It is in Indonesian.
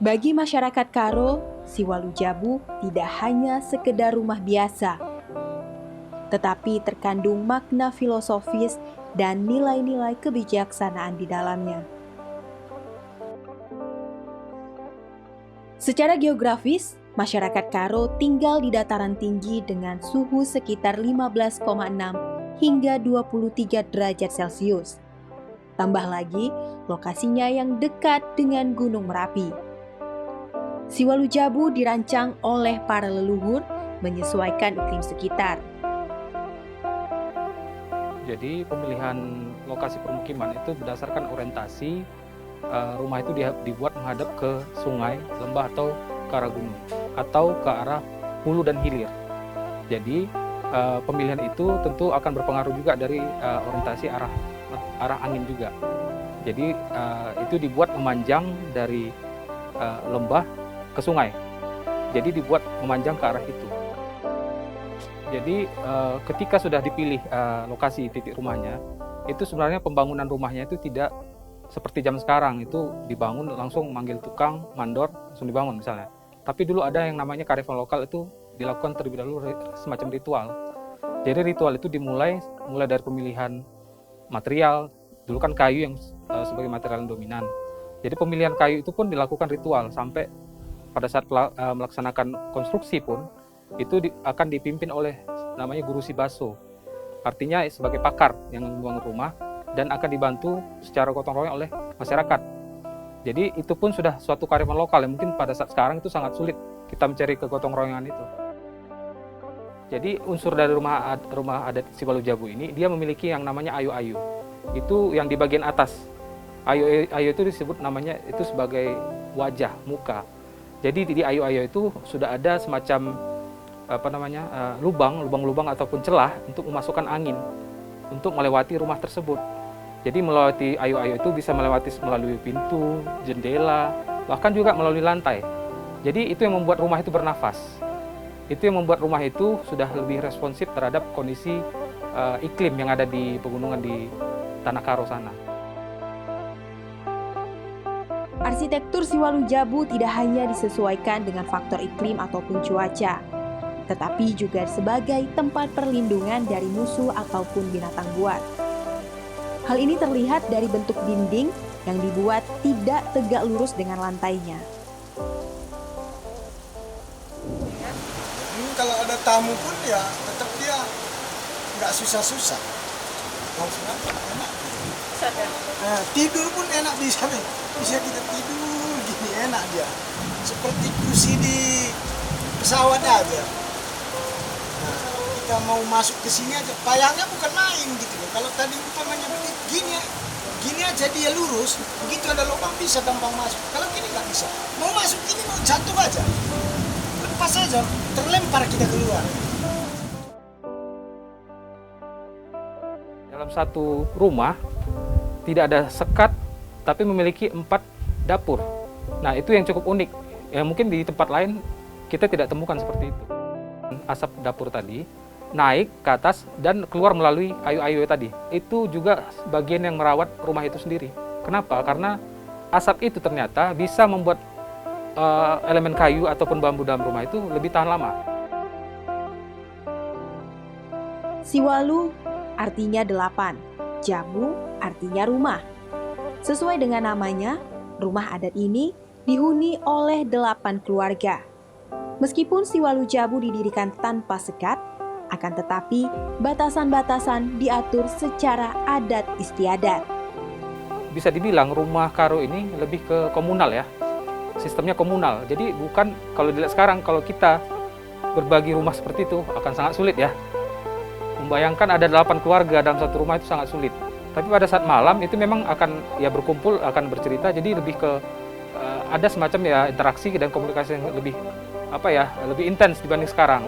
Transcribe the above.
Bagi masyarakat Karo, Siwalujabu tidak hanya sekedar rumah biasa, tetapi terkandung makna filosofis dan nilai-nilai kebijaksanaan di dalamnya. Secara geografis, masyarakat Karo tinggal di dataran tinggi dengan suhu sekitar 15,6 hingga 23 derajat Celcius. Tambah lagi, lokasinya yang dekat dengan Gunung Merapi. Siwalujabu dirancang oleh para leluhur menyesuaikan iklim sekitar. Jadi pemilihan lokasi permukiman itu berdasarkan orientasi rumah itu dibuat menghadap ke sungai, lembah atau ke arah gunung atau ke arah hulu dan hilir. Jadi pemilihan itu tentu akan berpengaruh juga dari orientasi arah angin juga. Jadi itu dibuat memanjang dari lembah ke sungai. Jadi dibuat memanjang ke arah itu. Jadi ketika sudah dipilih lokasi titik rumahnya, itu sebenarnya pembangunan rumahnya itu tidak seperti zaman sekarang, itu dibangun langsung manggil tukang, mandor, langsung dibangun misalnya. Tapi dulu ada yang namanya kearifan lokal, itu dilakukan terlebih dahulu semacam ritual. Jadi ritual itu dimulai dari pemilihan material, dulu kan kayu yang sebagai material yang dominan. Jadi pemilihan kayu itu pun dilakukan ritual sampai pada saat melaksanakan konstruksi pun itu akan dipimpin oleh namanya guru sibaso. Artinya sebagai pakar yang membangun rumah dan akan dibantu secara gotong royong oleh masyarakat. Jadi itu pun sudah suatu kearifan lokal yang mungkin pada saat sekarang itu sangat sulit kita mencari kegotong royongan itu. Jadi unsur dari rumah adat Siwalujabu ini, dia memiliki yang namanya ayu-ayu. Itu yang di bagian atas. Ayu-ayu itu disebut namanya itu sebagai wajah, muka. Jadi di ayu-ayu itu sudah ada semacam lubang-lubang ataupun celah untuk memasukkan angin untuk melewati rumah tersebut. Jadi melewati ayu-ayu itu bisa melewati melalui pintu, jendela, bahkan juga melalui lantai. Jadi itu yang membuat rumah itu bernafas. Itu yang membuat rumah itu sudah lebih responsif terhadap kondisi iklim yang ada di pegunungan di Tanah Karo sana. Arsitektur Siwalujabu tidak hanya disesuaikan dengan faktor iklim ataupun cuaca, tetapi juga sebagai tempat perlindungan dari musuh ataupun binatang buas. Hal ini terlihat dari bentuk dinding yang dibuat tidak tegak lurus dengan lantainya. Kalau ada tamu pun ya tetap dia nggak susah-susah. Langsung aja enak. Nah, tidur pun enak bisa kita tidur gini enak dia. Seperti kursi di pesawat aja. Nah, kita mau masuk ke sini aja payahnya bukan main gitu loh. Kalau tadi umpamanya gini aja dia lurus, begitu ada lubang bisa gampang masuk. Kalau gini nggak bisa. Mau masuk gini mau jatuh aja. Lepas aja, terlempar kita keluar. Dalam satu rumah tidak ada sekat, tapi memiliki 4 dapur. Nah, itu yang cukup unik. Ya, mungkin di tempat lain kita tidak temukan seperti itu. Asap dapur tadi naik ke atas dan keluar melalui ayu-ayu tadi. Itu juga bagian yang merawat rumah itu sendiri. Kenapa? Karena asap itu ternyata bisa membuat elemen kayu ataupun bambu dalam rumah itu lebih tahan lama. Siwalu artinya 8, Jabu artinya rumah. Sesuai dengan namanya, rumah adat ini dihuni oleh 8 keluarga. Meskipun Siwalujabu didirikan tanpa sekat, akan tetapi batasan-batasan diatur secara adat istiadat. Bisa dibilang rumah Karo ini lebih ke komunal ya. Sistemnya komunal. Jadi bukan kalau dilihat sekarang, kalau kita berbagi rumah seperti itu akan sangat sulit ya. Membayangkan ada 8 keluarga dalam satu rumah itu sangat sulit. Tapi pada saat malam itu memang akan ya berkumpul, akan bercerita, jadi lebih ke ada semacam ya interaksi dan komunikasi yang lebih lebih intens dibanding sekarang.